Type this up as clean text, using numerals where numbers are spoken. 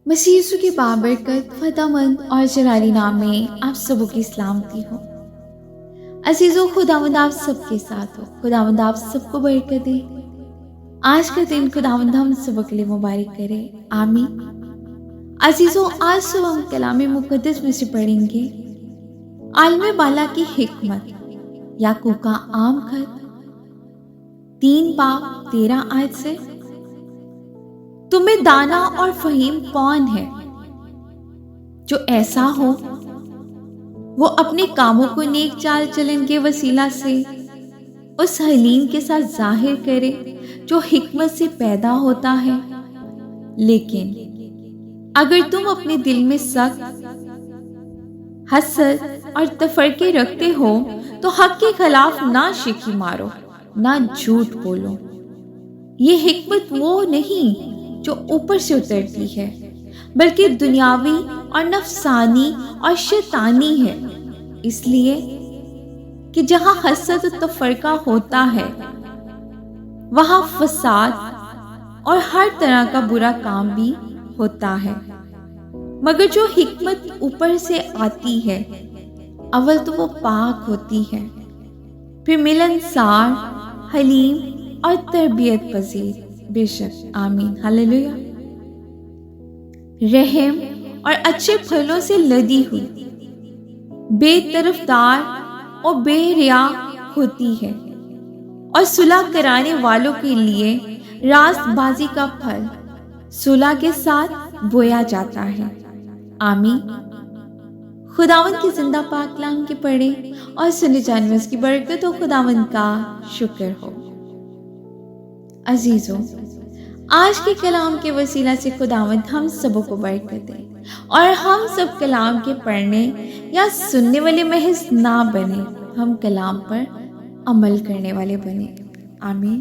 مسیح یسوع کی بابرکت فتح مند اور جلالی نام میں آپ سبوں کی سلامتی ہو۔ عزیزو، خداوند آپ سب کے ساتھ ہو۔ خداوند آپ سب کو برکت دے۔ آج کا دن خداوند ہم سب کے لیے مبارک کرے، آمین۔ عزیزو، آج صبح ہم کلام مقدس میں سے پڑھیں گے عالم بالا کی حکمت، یعقوب کا عام خط 3 باب 13 آیت سے۔ تمہیں دانا اور فہیم کون ہے جو ایسا ہو وہ اپنے کاموں کو نیک چال چلن کے وسیلہ سے اس حلیم کے ساتھ ظاہر کرے جو حکمت سے پیدا ہوتا ہے۔ لیکن اگر تم اپنے دل میں سخت حسد اور تفرقے رکھتے ہو تو حق کے خلاف نہ شیخی مارو، نہ جھوٹ بولو۔ یہ حکمت وہ نہیں جو اوپر سے اترتی ہے، بلکہ دنیاوی اور نفسانی اور شیطانی ہے، اس لیے کہ جہاں حسد و تفرقہ ہوتا ہے وہاں فساد اور ہر طرح کا برا کام بھی ہوتا ہے۔ مگر جو حکمت اوپر سے آتی ہے اول تو وہ پاک ہوتی ہے، پھر ملنسار، حلیم اور تربیت پذیر۔ بے شک، آمین، ہاللیلویہ۔ رحم اور اچھے پھلوں سے لدی ہوئی، بے طرفدار اور بے ریا ہوتی ہے، اور صلح کرانے والوں کے لیے راست بازی کا پھل صلح کے ساتھ بویا جاتا ہے، آمین۔ خداوند کی زندہ پاک کلام کے پڑھے اور سنے جانے میں اس کی برکت ہو۔ خداوند کا شکر ہو۔ عزیزوں، آج کے کلام کے وسیلہ سے خداوند ہم سبوں کو برکت دے اور ہم سب کلام کے پڑھنے یا سننے والے محض نہ بنے، ہم کلام پر عمل کرنے والے بنے، آمین۔